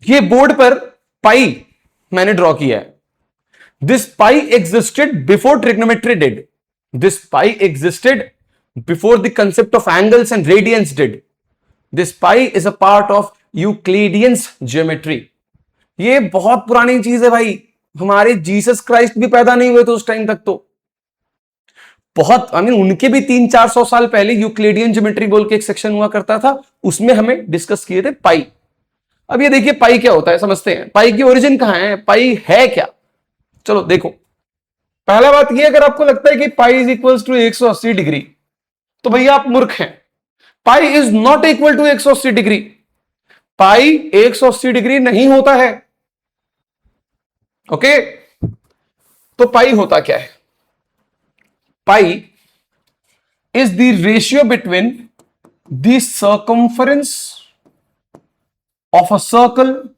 ये बोर्ड पर पाई मैंने ड्रॉ किया है. This pi existed before trigonometry did. This pi existed before the concept of angles and radians did. This pi is a part of Euclidean's geometry. ये बहुत पुरानी चीज है भाई. हमारे जीसस क्राइस्ट भी पैदा नहीं हुए थे उस टाइम तक. तो बहुत उनके भी 300-400 साल पहले यूक्लिडियन ज्योमेट्री बोल के एक सेक्शन हुआ करता था, उसमें हमें डिस्कस किए थे पाई. अब ये देखिए पाई क्या होता है, समझते हैं. पाई की ओरिजिन कहां है, पाई है क्या. चलो देखो, पहला बात ये, अगर आपको लगता है कि pi is equal to 180 degree, तो भैया आप मूर्ख हैं. Pi is not equal to 180 degree. Pi 180 degree नहीं होता है. ओके, तो पाई होता क्या है. पाई is the ratio between the circumference of a circle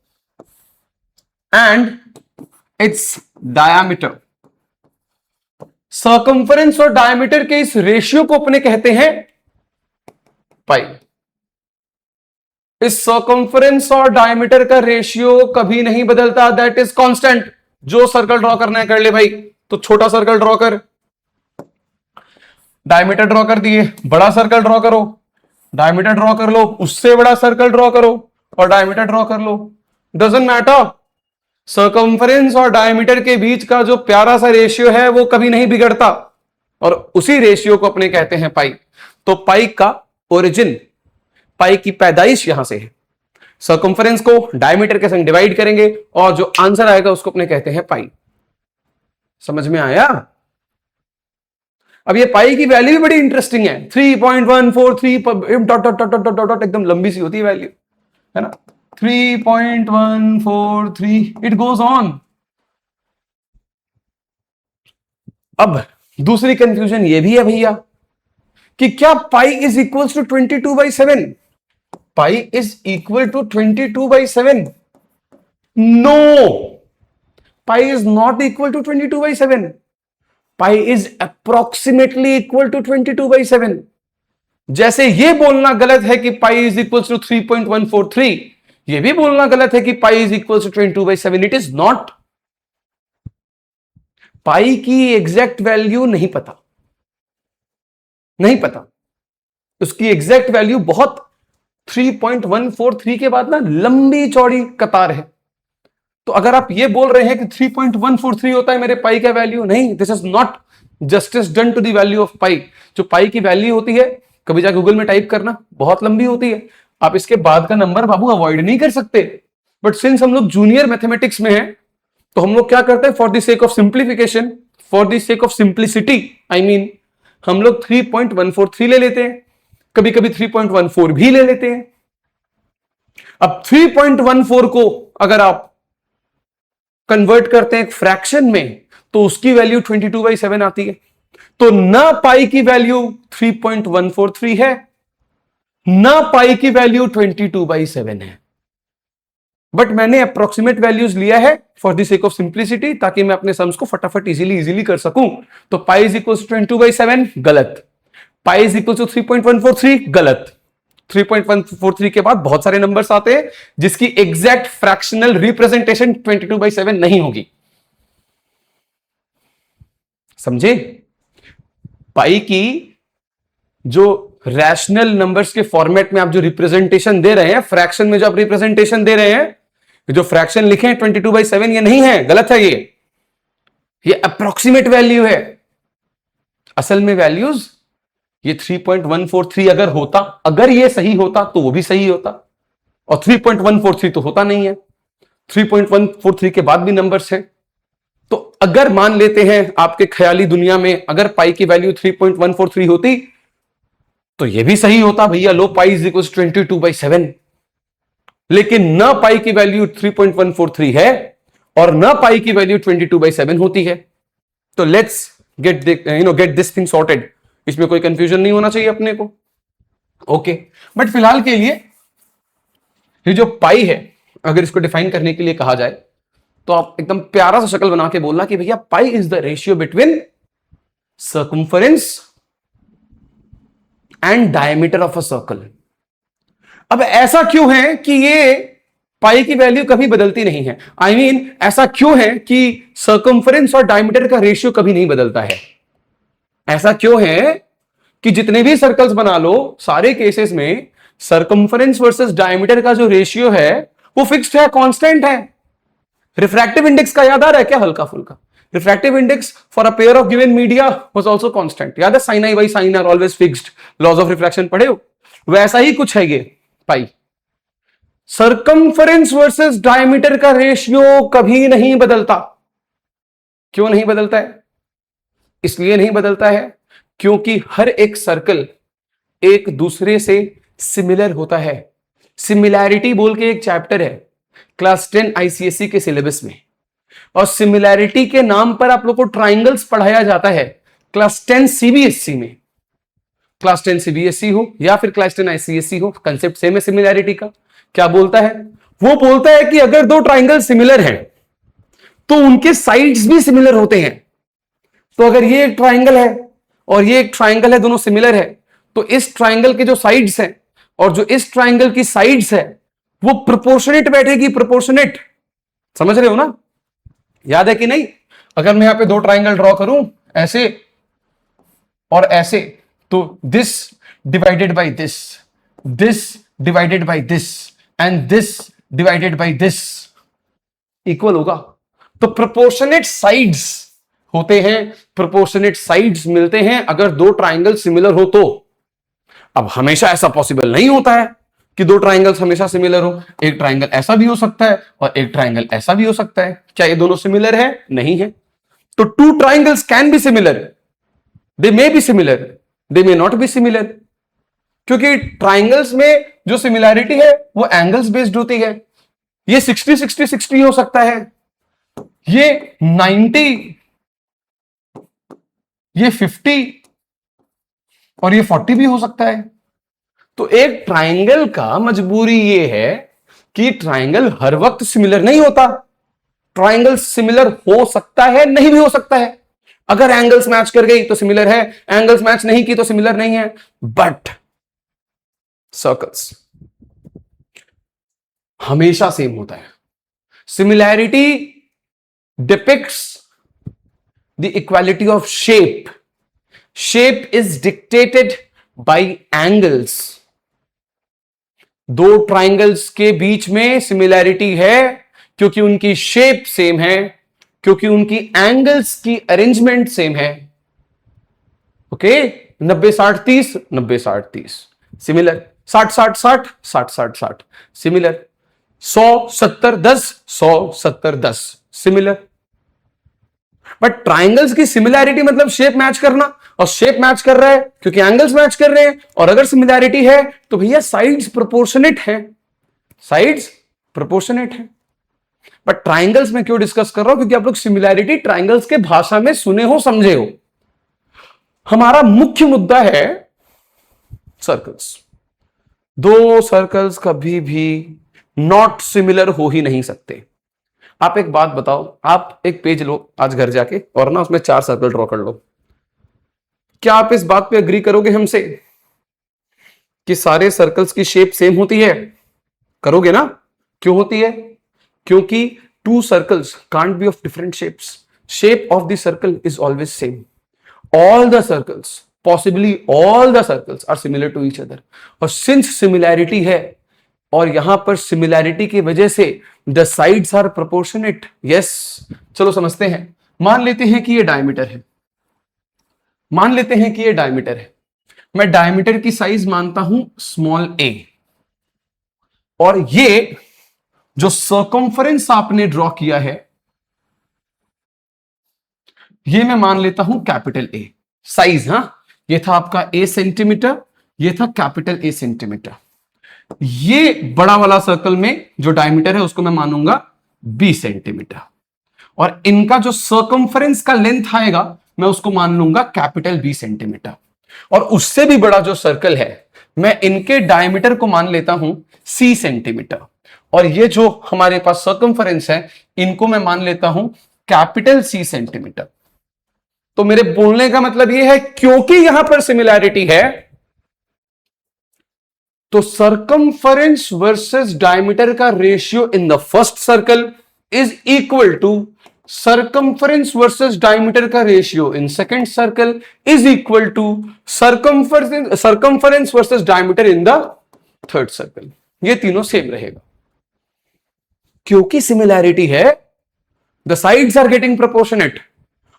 and its diameter. Circumference और diameter के इस रेशियो को अपने कहते हैं पाई. इस circumference और diameter का रेशियो कभी नहीं बदलता, दैट इज कांस्टेंट. जो सर्कल ड्रॉ करना है कर ले भाई. तो छोटा सर्कल ड्रॉ कर, डायमीटर ड्रॉ कर दिए, बड़ा सर्कल ड्रॉ करो, डायमीटर ड्रॉ कर लो, उससे बड़ा सर्कल ड्रॉ करो और डायमीटर ड्रॉ कर लो. Doesn't matter. सर्कमफ्रेंस और डायमीटर के बीच का जो प्यारा सा रेशियो है वो कभी नहीं बिगड़ता, और उसी रेशियो को अपने कहते हैं पाई. तो पाई का ओरिजिन, पाई की पैदाइश यहां से है. सर्कमफ्रेंस को डायमीटर के संग डिवाइड करेंगे और जो आंसर आएगा उसको अपने कहते हैं पाई. समझ में आया. अब ये पाई की वैल्यू भी बड़ी इंटरेस्टिंग है. 3.143 dot dot dot dot dot, एकदम लंबी सी होती है वैल्यू, है ना. 3.143, इट गोज ऑन. अब दूसरी कंफ्यूजन ये भी है भैया कि क्या pi is equal to 22/7. Pi is equal to 22/7. No, pi is not equal to 22/7. Pi is approximately equal to 22/7. जैसे ये बोलना गलत है कि पाई इज इक्वल टू 3.143, ये भी बोलना गलत है कि pi is equal to 22/7. It is not. Pi की एग्जैक्ट वैल्यू नहीं पता, नहीं पता. उसकी एग्जैक्ट वैल्यू बहुत 3.143 के बाद ना लंबी चौड़ी कतार है. तो अगर आप ये बोल रहे हैं कि 3.143 होता है मेरे पाई का वैल्यू, नहीं, this is not justice done to the value of pi. जो पाई की वैल्यू होती है, कभी जाकर गूगल में टाइप करना, बहुत लंबी होती है. आप इसके बाद का नंबर बाबू अवॉइड नहीं कर सकते. बट सिंस हम लोग जूनियर मैथमेटिक्स में हैं, तो हम लोग क्या करते हैं, for the sake of simplification, for the sake of simplicity, I mean हम लोग 3.143 ले लेते हैं, कभी कभी 3.14 भी ले लेते हैं. अब 3.14 को अगर आप कन्वर्ट करते हैं एक फ्रैक्शन में, तो उसकी वैल्यू 22/7 आती है. तो ना पाई की वैल्यू 3.143 है, ना पाई की वैल्यू 22/7 है. बट मैंने अप्रोक्सीमेट वैल्यूज लिया है for the sake of simplicity, ताकि मैं अपने सम्स को फटाफट इजीली कर सकूं. तो पाई इज इक्वल टू 22/7 गलत, पाई इज इक्वल टू 3.143 गलत. 3.143 के बाद बहुत सारे नंबर्स आते हैं जिसकी एग्जैक्ट फ्रैक्शनल रिप्रेजेंटेशन 22/7 नहीं होगी. समझे. पाई की जो रैशनल नंबर्स के फॉर्मेट में आप जो रिप्रेजेंटेशन दे रहे हैं, फ्रैक्शन में जो आप रिप्रेजेंटेशन दे रहे हैं, जो फ्रैक्शन लिखे हैं 22/7, ये नहीं है, गलत है. ये अप्रोक्सीमेट वैल्यू है. असल में वैल्यूज ये 3.143 अगर होता, अगर ये सही होता तो वो भी सही होता, और 3.143 तो होता नहीं है. 3.143 के बाद भी नंबर्स हैं. तो अगर मान लेते हैं आपके ख्याली दुनिया में अगर पाई की वैल्यू 3.143 होती, तो ये भी सही होता भैया, लो पाई इज इक्वल 22/7. लेकिन ना पाई की वैल्यू 3.143 है और ना पाई की वैल्यू 22/7 होती है. तो let's get this thing sorted. इसमें कोई कंफ्यूजन नहीं होना चाहिए अपने को. ओके, बट फिलहाल के लिए ये जो पाई है, अगर इसको डिफाइन करने के लिए कहा जाए, तो आप एकदम प्यारा सा शक्ल बना के बोलना कि भैया pi is the ratio between circumference and diameter of a circle. अब ऐसा क्यों है कि ये पाई की वैल्यू कभी बदलती नहीं है। आई मीन ऐसा क्यों है कि सर्कमफ्रेंस और डायमीटर का रेशियो कभी नहीं बदलता है? ऐसा क्यों है कि जितने भी सर्कल्स बना लो सारे केसेस में सर्कमफ्रेंस वर्सेस डायमीटर का जो रेशियो है वो फिक्स्ड है, कांस्टेंट है। रिफ्रैक्टिव इंडेक्स का याद आ रहा है क्या? हल्का फुल्का refractive index for a pair of given media was also constant. याद है? Sine i by sine r always fixed, laws of refraction पढ़े हो? वैसा ही कुछ है ये पाई। सर्कमफ्रेंस वर्सेस डायमीटर का रेशियो कभी नहीं बदलता। क्यों नहीं बदलता है? इसलिए नहीं बदलता है क्योंकि हर एक सर्कल एक दूसरे से सिमिलर होता है। सिमिलैरिटी बोल के एक चैप्टर है क्लास 10 आईसीएसई के सिलेबस में, और सिमिलैरिटी के नाम पर आप लोग को ट्राइंगल्स पढ़ाया जाता है क्लास 10 सीबीएसई में। क्लास 10 सीबीएसई हो या फिर क्लास 10 आईसीएसई हो, कंसेप्ट सेम है सिमिलैरिटी का। क्या बोलता है? वो बोलता है कि अगर दो ट्राइंगल सिमिलर हैं तो उनके साइड्स भी सिमिलर होते हैं। तो अगर ये एक ट्राइंगल है और ये एक ट्राइंगल है, दोनों सिमिलर है, तो इस ट्राइंगल के जो साइड्स हैं और जो इस ट्राइंगल की साइड्स है वो प्रोपोर्शनेट बैठेगी। प्रोपोर्शनेट, समझ रहे हो ना? याद है कि नहीं? अगर मैं यहां पे दो ट्राइंगल ड्रॉ करूं ऐसे और ऐसे, तो this divided by this, this divided by this and this divided by this equal होगा। तो प्रोपोर्शनेट साइड्स होते हैं, प्रोपोर्शनेट साइड्स मिलते हैं अगर दो ट्राइंगल सिमिलर हो तो। अब हमेशा ऐसा पॉसिबल नहीं होता है कि दो ट्राइंगल्स हमेशा सिमिलर हो। एक ट्राइंगल ऐसा भी हो सकता है और एक ट्राइंगल ऐसा भी हो सकता है। क्या ये दोनों सिमिलर है? नहीं है। तो two triangles can be similar, they may be similar, they may not be similar, क्योंकि ट्राइंगल्स में जो सिमिलैरिटी है वो एंगल्स बेस्ड होती है। ये 60-60-60 हो सकता है, ये 90, ये 50 और ये 40 भी हो सकता है। तो एक ट्राइंगल का मजबूरी ये है कि ट्राइंगल हर वक्त सिमिलर नहीं होता। ट्राइंगल सिमिलर हो सकता है, नहीं भी हो सकता है। अगर एंगल्स मैच कर गई तो सिमिलर है, एंगल्स मैच नहीं की तो सिमिलर नहीं है। बट सर्कल्स हमेशा सेम होता है। Similarity depicts the equality of shape. Shape is dictated bye angles. दो ट्राइंगल्स के बीच में सिमिलैरिटी है क्योंकि उनकी शेप सेम है, क्योंकि उनकी एंगल्स की अरेंजमेंट सेम है। Okay, 90-60-30, 90-60-30 similar, 60-60-60, 60-60-60 similar, 100-70-10, 100-70-10 similar. But triangles की सिमिलैरिटी मतलब शेप मैच करना, और शेप मैच कर रहा है क्योंकि एंगल्स मैच कर रहे हैं। और अगर सिमिलैरिटी है तो भैया साइड्स प्रोपोर्शनेट है, साइड्स प्रोपोर्शनेट है। बट ट्राइंगल्स में क्यों डिस्कस कर रहा हूं? क्योंकि आप लोग सिमिलैरिटी ट्राइंगल्स के भाषा में सुने हो, समझे हो। हमारा मुख्य मुद्दा है सर्कल्स। दो सर्कल्स कभी भी नॉट सिमिलर हो ही नहीं सकते। आप एक बात बताओ, आप एक पेज लो आज घर जाके और ना उसमें 4 सर्कल ड्रॉ कर लो। क्या आप इस बात पे अग्री करोगे हमसे कि सारे सर्कल्स की शेप सेम होती है? करोगे ना? क्यों होती है? क्योंकि two circles can't be of different shapes. Shape of the circle is always same. All the circles, possibly all the circles are similar to each other. और सिंस सिमिलैरिटी है और यहां पर सिमिलैरिटी की वजह से the sides are proportionate. Yes, चलो समझते हैं। मान लेते हैं कि ये डायमीटर है, मान लेते हैं कि ये डायमीटर है। मैं डायमीटर की साइज मानता हूं स्मॉल a, और ये जो सर्कमफ्रेंस आपने ड्रॉ किया है ये मैं मान लेता हूं कैपिटल A साइज। हां, ये था आपका A सेंटीमीटर, ये था कैपिटल A सेंटीमीटर। ये बड़ा वाला सर्कल में जो डायमीटर है उसको मैं मानूंगा B सेंटीमीटर, और इनका जो सर्कमफ्रेंस का लेंथ आएगा मैं उसको मान लूंगा कैपिटल B सेंटीमीटर। और उससे भी बड़ा जो सर्कल है मैं इनके डायमीटर को मान लेता हूं C सेंटीमीटर, और ये जो हमारे पास सर्कमफ्रेंस है इनको मैं मान लेता हूं कैपिटल C सेंटीमीटर। तो मेरे बोलने का मतलब यह है क्योंकि यहां पर सिमिलैरिटी है तो सर्कमफरेंस वर्सेस डायमीटर का ratio in the first circle is equal to circumference versus diameter का ratio in second circle is equal to circumference versus diameter in the third circle. ये तीनों सेम रहेगा क्योंकि सिमिलैरिटी है, the sides are getting proportionate.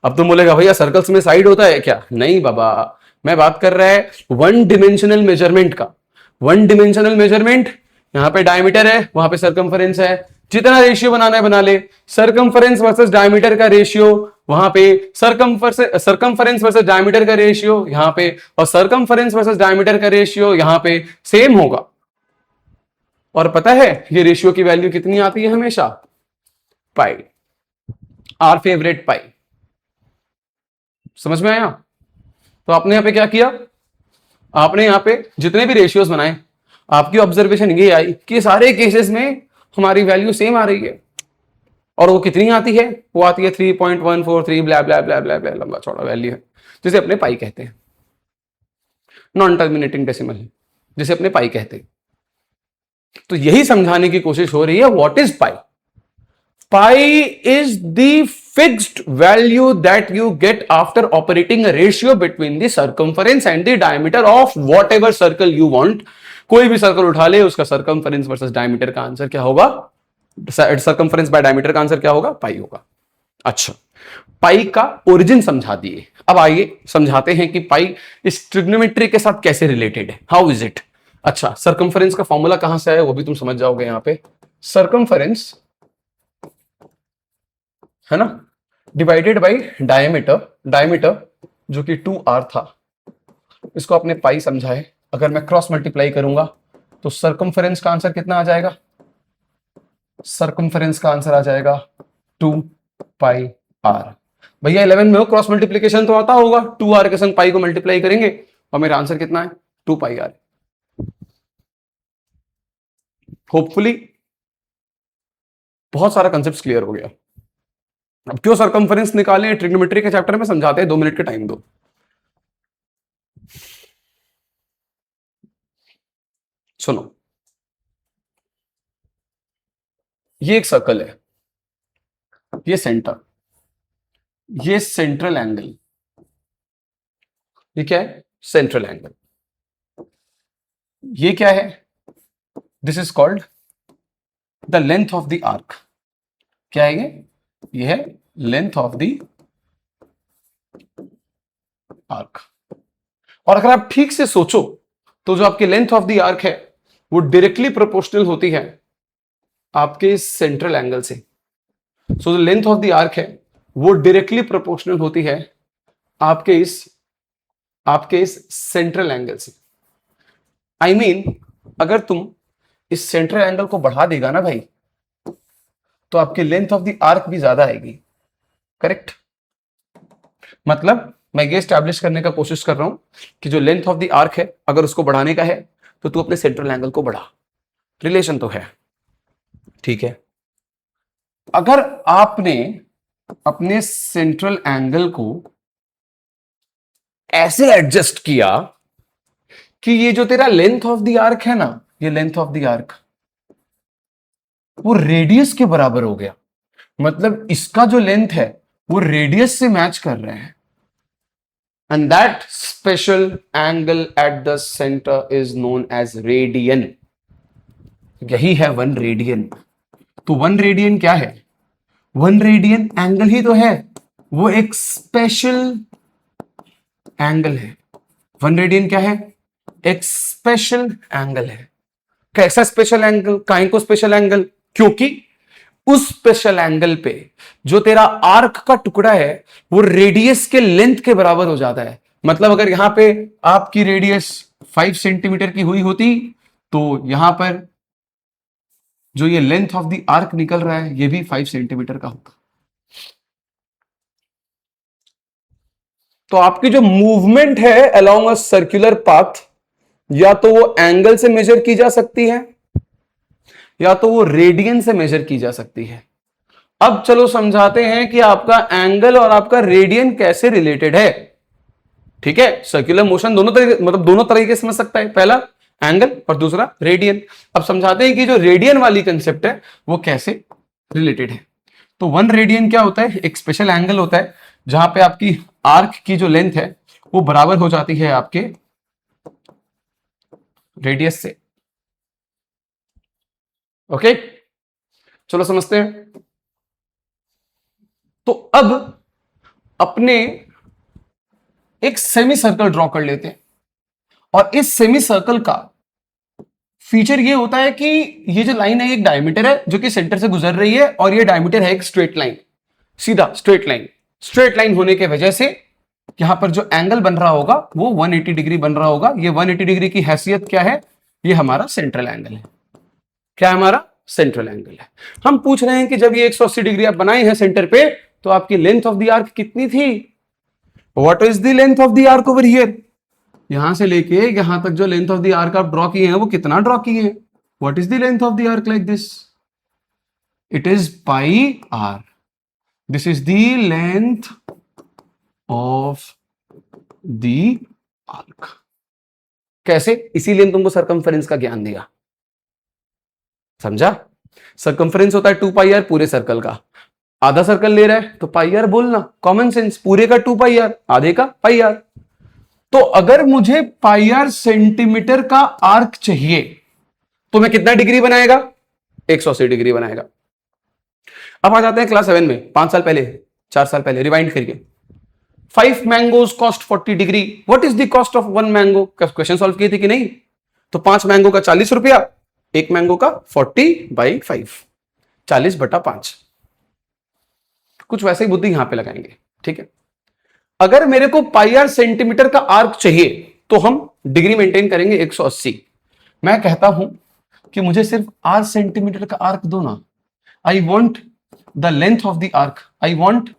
अब तुम बोलेगा भैया सर्कल्स में साइड होता है क्या? नहीं बाबा, मैं बात कर रहा है वन डिमेंशनल मेजरमेंट का। वन डिमेंशनल मेजरमेंट, यहां पे डायमीटर है, वहां पे सर्कमफरेंस है, जितना रेशियो बनाना है बना ले। सर्कमफरेंस वर्सेस डायमीटर का रेशियो वहां पे, सर्कमफरेंस वर्सेस डायमीटर का रेशियो यहां पे, और सर्कमफरेंस वर्सेस डायमीटर का रेशियो यहां पे सेम होगा। और पता है ये रेशियो की वैल्यू कितनी आती है हमेशा? पाई, आर फेवरेट पाई। समझ में आया? तो आपने यहां पे क्या किया, आपने यहां पे जितने भी रेशियोज बनाए, आपकी ऑब्जर्वेशन ये आई कि सारे केसेस में हमारी वैल्यू सेम आ रही है। और वो कितनी आती है? वो आती है 3.143 ब्ला ब्ला ब्ला ब्ला ब्ला, लंबा चौड़ा वैल्यू है जिसे अपने पाई कहते हैं। नॉन टर्मिनेटिंग डेसिमल है जिसे अपने पाई कहते हैं। तो यही समझाने की कोशिश हो रही है what is pi. Pi is the fixed value that you get after operating a ratio between the circumference and the diameter of what ever circle you want. कोई भी सर्कल उठा ले, उसका सर्कमफरेंस वर्सेस डायमीटर का answer क्या होगा? Circumference bye diameter का answer क्या होगा? पाई होगा। अच्छा, पाई का ओरिजिन समझा दिए, अब आइए समझाते हैं कि पाई इस ट्रिग्नोमेट्री के साथ कैसे रिलेटेड है। How is it? अच्छा, सर्कमफरेंस का फॉर्मूला कहां से आया वो भी तुम समझ जाओगे। यहां पे सर्कमफरेंस है ना, डिवाइडेड बाय डायमीटर, डायमीटर जो कि 2r था, इसको आपने पाई समझा है। अगर मैं क्रॉस मल्टीप्लाई करूंगा तो सर्कमफरेंस का आंसर कितना आ जाएगा? सर्कमफरेंस का आंसर आ जाएगा 2 पाई आर। भैया 11 में हो, क्रॉस मल्टीप्लीकेशन तो आता होगा, 2r के संग पाई को मल्टीप्लाई करेंगे और मेरा आंसर कितना है? 2 पाई आर। होपफुली बहुत सारा कंसेप्ट क्लियर हो गया। अब क्यों सर्कमफरेंस निकालें ट्रिग्नोमेट्री के चैप्टर में, समझाते हैं, 2 मिनट का टाइम दो। सुनो, ये एक सर्कल है, ये सेंटर, ये सेंट्रल एंगल, ये क्या है? Central angle. ये क्या है? This is called the length of the arc. क्या है ये? ये है लेंथ ऑफ द आर्क। और अगर आप ठीक से सोचो तो जो आपकी लेंथ ऑफ द आर्क है वो डायरेक्टली प्रोपोर्शनल होती है आपके सेंट्रल एंगल से। सो जो लेंथ ऑफ द आर्क है वो डायरेक्टली प्रोपोर्शनल होती है आपके इस सेंट्रल एंगल से। आई मीन अगर तुम इस सेंट्रल एंगल को बढ़ा देगा ना भाई, तो आपकी लेंथ ऑफ द आर्क भी ज्यादा आएगी। करेक्ट? मतलब मैं ये स्टैब्लिश करने का कोशिश कर रहा हूं कि जो लेंथ ऑफ द आर्क है, अगर उसको बढ़ाने का है तो तू अपने सेंट्रल एंगल को बढ़ा। रिलेशन तो है, ठीक है। अगर आपने अपने सेंट्रल एंगल को ऐसे एडजस्ट किया कि ये जो तेरा लेंथ ऑफ द आर्क है ना, ये लेंथ ऑफ द आर्क वो रेडियस के बराबर हो गया, मतलब इसका जो लेंथ है वो रेडियस से मैच कर रहे हैं, and that special angle at the centre is known as radian. यही है 1 रेडियन। तो 1 रेडियन क्या है? 1 रेडियन एंगल ही तो है, वो एक स्पेशल एंगल है। 1 रेडियन क्या है? एक स्पेशल एंगल है। कैसा स्पेशल एंगल? काहे को स्पेशल एंगल? क्योंकि उस स्पेशल एंगल पे जो तेरा आर्क का टुकड़ा है वो रेडियस के लेंथ के बराबर हो जाता है। मतलब अगर यहां पे आपकी रेडियस 5 सेंटीमीटर की हुई होती तो यहां पर जो ये लेंथ ऑफ द आर्क निकल रहा है ये भी 5 सेंटीमीटर का होगा। तो आपकी जो मूवमेंट है अलोंग अ सर्कुलर पाथ, या तो वो एंगल से मेजर की जा सकती है या तो वो रेडियन से मेजर की जा सकती है। अब चलो समझाते हैं कि आपका एंगल और आपका रेडियन कैसे रिलेटेड है। ठीक है, सर्कुलर मोशन दोनों तरीके, मतलब दोनों तरीके से समझ सकता है। पहला, एंगल और दूसरा रेडियन। अब समझाते हैं कि जो रेडियन वाली कंसेप्ट है वो कैसे रिलेटेड है। तो 1 रेडियन क्या होता है, एक स्पेशल एंगल होता है जहां पे आपकी आर्क की जो लेंथ है वो बराबर हो जाती है आपके रेडियस से। ओके, चलो समझते हैं। तो अब अपने एक सेमी सर्कल ड्रॉ कर लेते हैं, और इस सेमी सर्कल का फीचर ये होता है कि ये जो लाइन है एक डायमीटर है जो कि सेंटर से गुजर रही है, और ये डायमीटर है एक स्ट्रेट लाइन, सीधा स्ट्रेट लाइन। स्ट्रेट लाइन होने के वजह से यहां पर जो एंगल बन रहा होगा वो 180 डिग्री बन रहा होगा। ये 180 डिग्री की हैसियत क्या है, ये हमारा सेंट्रल एंगल है। क्या हमारा सेंट्रल एंगल है। हम पूछ रहे हैं कि जब ये 180 डिग्री आप बनाए हैं सेंटर पे, तो आपकी लेंथ ऑफ द आर्क कितनी थी। What is the length of the arc over here, यहां से लेके यहां तक जो लेंथ ऑफ द आर्क आप ड्रॉ किए हैं वो कितना ड्रॉ किए हैं। What is the length of the arc like this, it is pi r. This is the length of the arc. कैसे, इसीलिए तुमको सरकमफेरेंस का ज्ञान दिया, समझा। सरकमफेरेंस होता है 2 पाई आर पूरे सर्कल का। आधा सर्कल ले रहा है तो पाई आर बोलना, कॉमन सेंस। पूरे का 2 पाई आर, आधे का पाई आर। तो अगर मुझे पाई आर सेंटीमीटर का आर्क चाहिए तो मैं कितना डिग्री बनाएगा, 180 डिग्री बनाएगा। अब आ जाते हैं क्लास 7 में, 5 साल पहले, 4 साल पहले, रिवाइंड करिए। 5 mangoes cost 40 degree, what is the cost of 1 mango. Question solve किए थे कि नहीं। तो 5 मैंगो का 40 रुपया, एक मैंगो का 40/5, 40/5। कुछ वैसे ही बुद्धि यहां पे लगाएंगे, ठीक है। अगर मेरे को पाई आर सेंटीमीटर का आर्क चाहिए तो हम डिग्री मेंटेन करेंगे 180। मैं कहता हूं कि मुझे सिर्फ आर सेंटीमीटर का आर्क दो ना। I want the length of the arc, I want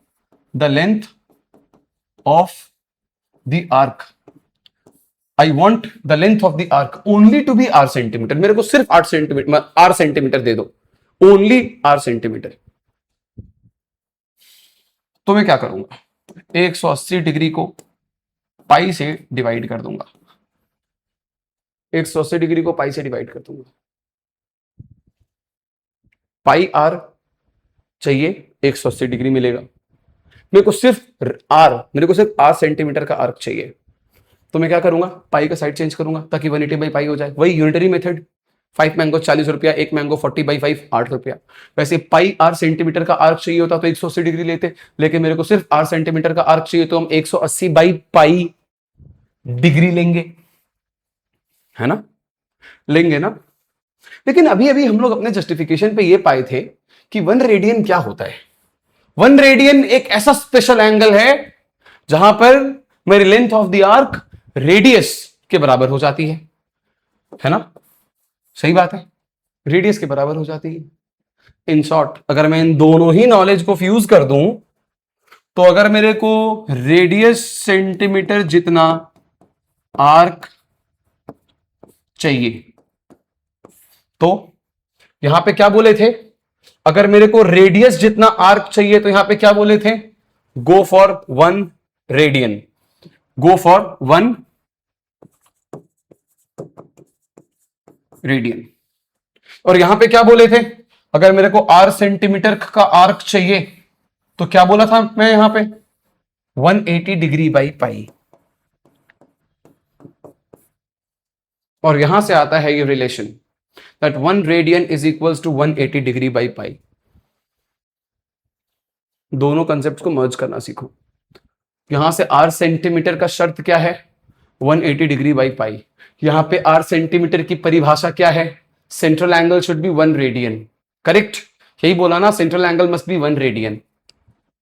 the length of the arc, I want the length of the arc only to be r centimetre. मेरे को सिर्फ 8 सेंटीमीटर, आर सेंटीमीटर दे दो, only R centimetre. तो मैं क्या करूंगा, 180 degree को पाई से डिवाइड कर दूंगा, 180 डिग्री को पाई से डिवाइड कर दूंगा। पाई आर चाहिए, 180 डिग्री मिलेगा। मेरे को सिर्फ आर सेंटीमीटर का आर्क चाहिए। तो मैं क्या करूंगा, पाई का साइड चेंज करूंगा ताकि 180/पाई हो जाए। वही यूनिटरी मेथड। 5 मैंगो 40 रुपया, एक मैंगो 40/5 8 रुपया। वैसे पाई आर सेंटीमीटर का आर्क चाहिए होता तो 180 डिग्री लेते, लेकिन मेरे को सिर्फ आर सेंटीमीटर का आर्क चाहिए तो हम 180/पाई डिग्री लेंगे, है ना, लेंगे ना। लेकिन अभी अभी हम लोग अपने जस्टिफिकेशन पे ये पाए थे कि 1 रेडियन क्या होता है। 1 रेडियन एक ऐसा स्पेशल एंगल है जहां पर मेरी length of the arc radius के बराबर हो जाती है ना। सही बात है, रेडियस के बराबर हो जाती है। इन शॉर्ट, अगर मैं इन दोनों ही नॉलेज को फ्यूज कर दूं तो अगर मेरे को रेडियस सेंटीमीटर जितना आर्क चाहिए तो यहां पे क्या बोले थे, अगर मेरे को रेडियस जितना आर्क चाहिए तो यहां पे क्या बोले थे, go for 1 radian, go for 1 radian. और यहां पे क्या बोले थे, अगर मेरे को आर सेंटीमीटर का आर्क चाहिए तो क्या बोला था मैं यहां पे, 180 डिग्री बाई पाई। और यहां से आता है ये relation that 1 radian is equals to 180 degree by pi. दोनों कंसेप्ट को मर्ज करना सीखो। यहां से आर सेंटीमीटर का शर्त क्या है, 180 डिग्री बाई पाई। यहां पे आर सेंटीमीटर की परिभाषा क्या है, central angle should be 1 radian. Correct, यही बोला ना, central angle must be 1 radian.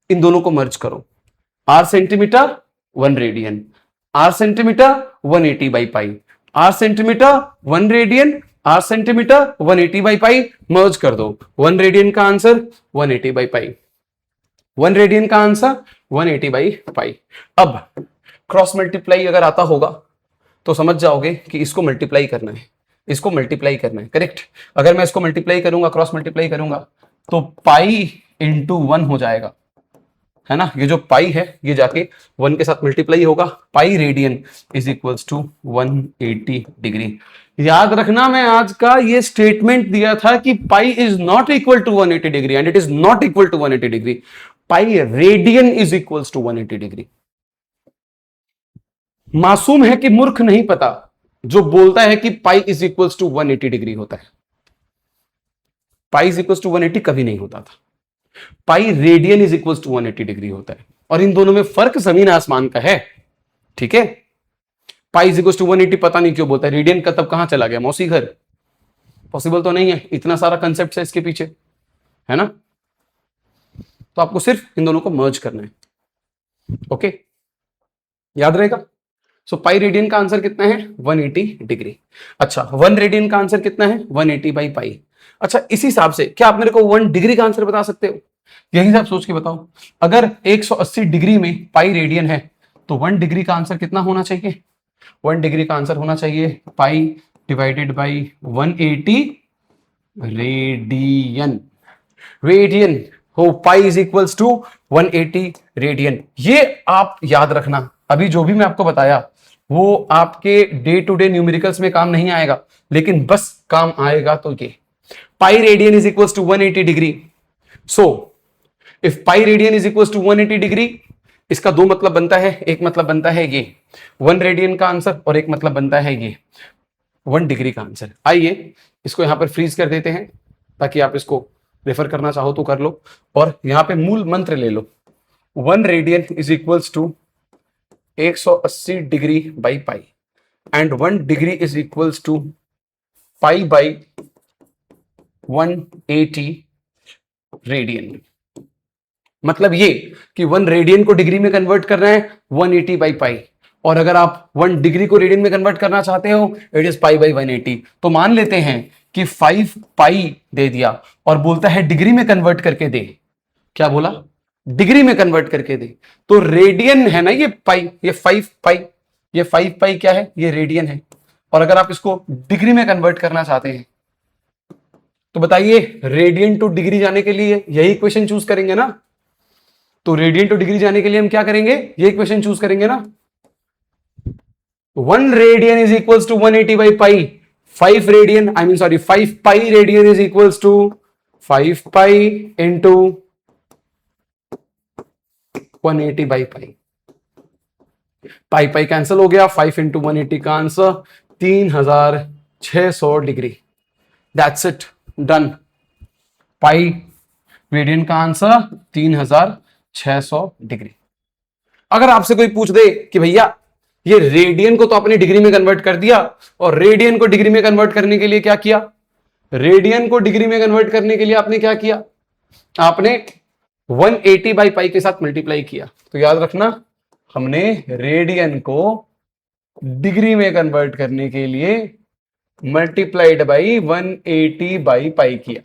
इन दोनों को मर्ज करो, R centimeter 1 radian, R centimeter 180/पाई, R centimeter 1 radian, R centimeter 180/पाई, मर्ज कर दो। 1 रेडियन का आंसर 180/पाई, 1 रेडियन का आंसर 180/पाई। अब क्रॉस मल्टीप्लाई अगर आता होगा तो समझ जाओगे कि इसको मल्टीप्लाई करना है, इसको मल्टीप्लाई करना है। करेक्ट, अगर मैं इसको मल्टीप्लाई करूंगा, क्रॉस मल्टीप्लाई करूंगा तो पाई इंटू 1 हो जाएगा, है ना, ये जो पाई है ये जाके 1 के साथ मल्टीप्लाई होगा, pi radian is equals to 180 degree. याद रखना मैं आज का ये स्टेटमेंट दिया था कि pi is not equal to 180 degree and it is not equal to 180 degree, pi radian is equals to 180 degree. मासूम है कि मूर्ख नहीं पता जो बोलता है कि pi is equals to 180 degree होता है। पाई इज इक्वल्स टू 180 कभी नहीं होता था, pi radian is equals to 180 degree होता है, और इन दोनों में फर्क जमीन आसमान का है। ठीक है, पाई इज इक्वल्स टू 180 पता नहीं क्यों बोलता है, रेडियन का तब कहां चला गया, मौसी घर? पॉसिबल तो नहीं है, इतना सारा कंसेप्ट है इसके पीछे, है ना। तो आपको सिर्फ इन दोनों को मर्ज करना है, ओके, याद रहेगा। सो पाई रेडियन का आंसर कितना है, 180 डिग्री। अच्छा, 1 रेडियन का आंसर कितना है, 180 बाई पाई। अच्छा, इस हिसाब से क्या आप मेरे को 1 डिग्री का आंसर बता सकते हो? यही हिसाब सोच के बताओ, अगर 180 डिग्री में पाई रेडियन है तो 1 डिग्री का आंसर कितना होना चाहिए? 1 डिग्री का आंसर होना चाहिए pi divided by 180 radian. Radian हो pi is equals to 180 radian. ये आप याद रखना, अभी जो भी मैं आपको बताया वो आपके डे टू डे न्यूमेरिकल्स में काम नहीं आएगा, लेकिन बस काम आएगा तो ये pi radian is equals to 180 degree. So if pi radian is equals to 180 degree, इसका दो मतलब बनता है, एक मतलब बनता है ये 1 रेडियन का आंसर और एक मतलब बनता है ये 1 डिग्री का आंसर। आइए इसको यहां पर फ्रीज कर देते हैं ताकि आप इसको रेफर करना चाहो तो कर लो, और यहां पे मूल मंत्र ले लो, 1 radian is equals to 180 degree by pi and 1 degree is equals to pi by 180 radian. मतलब ये कि 1 रेडियन को डिग्री में कन्वर्ट करना है 180 बाई पाई, और अगर आप 1 डिग्री को रेडियन में कन्वर्ट करना चाहते हो इट इज पाई बाई 180। तो मान लेते हैं कि 5 पाई दे दिया और बोलता है डिग्री में कन्वर्ट करके दे। क्या बोला? डिग्री में कन्वर्ट करके दे। तो रेडियन है ना ये पाई, ये 5 पाई, ये 5 पाई क्या है, ये रेडियन है। और अगर आप इसको डिग्री में कन्वर्ट करना चाहते हैं तो बताइए रेडियन टू डिग्री जाने के लिए यही इक्वेशन चूज करेंगे ना। तो रेडियन टू डिग्री जाने के लिए हम क्या करेंगे, ये इक्वेशन चूज करेंगे ना। 1 radian is equals to 180 by pi, 5 radian I mean sorry 5 pi radian is equals to 5 pi into 180 by pi. Pi pi cancel हो गया, 5 इंटू 180 का answer 3600 degree. That's it, done. Pi radian का answer 3600 degree. अगर आपसे कोई पूछ दे कि भैया ये रेडियन को तो आपने डिग्री में कन्वर्ट कर दिया, और रेडियन को डिग्री में कन्वर्ट करने के लिए क्या किया, रेडियन को डिग्री में कन्वर्ट करने के लिए आपने क्या किया, आपने 180 बाई पाई के साथ मल्टीप्लाई किया। तो याद रखना हमने रेडियन को डिग्री में कन्वर्ट करने के लिए मल्टीप्लाइड बाई 180 बाई पाई किया।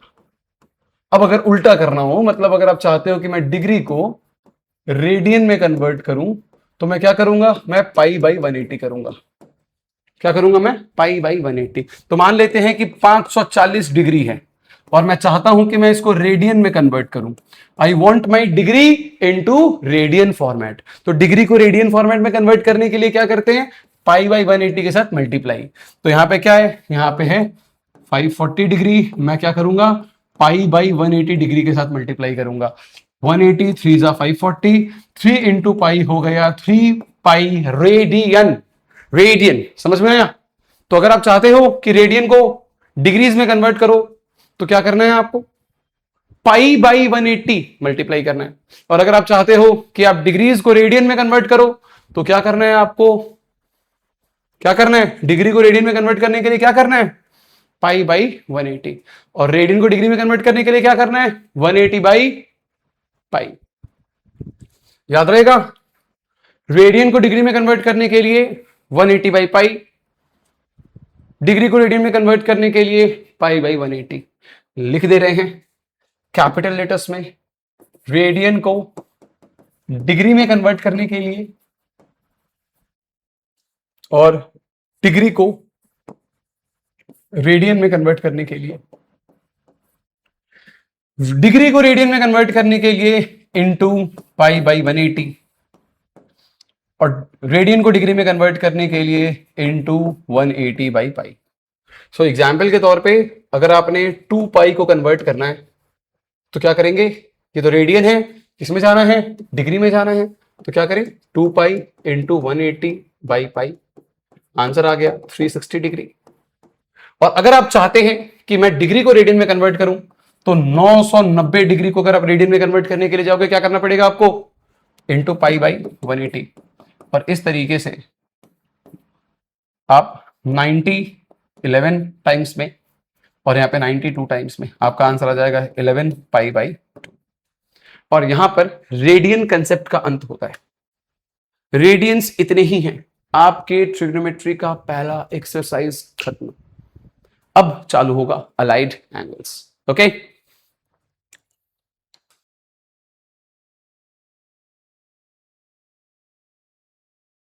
अब अगर उल्टा करना हो, मतलब अगर आप चाहते हो कि मैं डिग्री को रेडियन में कन्वर्ट करूं, तो मैं क्या करूंगा, मैं पाई बाई 180 करूंगा। क्या करूंगा मैं, पाई बाई 180। तो मान लेते हैं कि 540 डिग्री है और मैं चाहता हूं कि मैं इसको रेडियन में कन्वर्ट करूं। I want my degree into radian format. तो डिग्री को रेडियन फॉर्मेट में कन्वर्ट करने के लिए क्या करते हैं, पाई बाई 180 के साथ मल्टीप्लाई। तो यहां पे क्या है, यहां पे है 540 डिग्री, मैं क्या करूंगा, पाई बाई 180 डिग्री के साथ मल्टीप्लाई करूंगा। 180 3 जा 540, 3 इंटू पाई हो गया 3 पाई रेडियन। रेडियन समझ में आया? तो अगर आप चाहते हो कि रेडियन को डिग्रीज में कन्वर्ट करो तो क्या करना है आपको, पाई बाई 180 मल्टीप्लाई करना है। और अगर आप चाहते हो कि आप डिग्रीज को रेडियन में कन्वर्ट करो तो क्या करना है आपको, क्या करना है, डिग्री को रेडियन में कन्वर्ट करने के लिए क्या करना है, पाई बाई 180, और रेडियन को डिग्री में कन्वर्ट करने के लिए क्या करना है, 180 बाई पाई। याद रहेगा, रेडियन को डिग्री में कन्वर्ट करने के लिए 180 बाई पाई, डिग्री को रेडियन में कन्वर्ट करने के लिए पाई बाई 180। लिख दे रहे हैं कैपिटल लेटर्स में, रेडियन को डिग्री में कन्वर्ट करने के लिए और डिग्री को रेडियन में कन्वर्ट करने के लिए। डिग्री को रेडियन में कन्वर्ट करने के लिए इंटू पाई बाई 180 और रेडियन को डिग्री में कन्वर्ट करने के लिए into 180 by pi. So example के तौर पे अगर आपने 2 पाई को कन्वर्ट करना है तो क्या करेंगे, ये तो रेडियन है, किसमें जाना है, डिग्री में जाना है, तो क्या करें 2 pi into 180 by pi, answer आ गया 360 डिग्री। और अगर आप चाहते हैं कि मैं डिग्री को रेडियन में कन्वर्ट करूं तो 990 डिग्री को अगर आप रेडियन में कन्वर्ट करने के लिए जाओगे क्या करना पड़ेगा आपको, इंटू पाई बाई 180। और इस तरीके से आप 90 11 टाइम्स में और यहां पे 92 टाइम्स में आपका आंसर आ जाएगा 11 पाई बाई 2। और यहां पर रेडियन कंसेप्ट का अंत होता है। रेडियंस इतने ही हैं, आपके ट्रिग्नोमेट्री का पहला एक्सरसाइज खत्म। अब चालू होगा अलाइड एंगल्स। ओके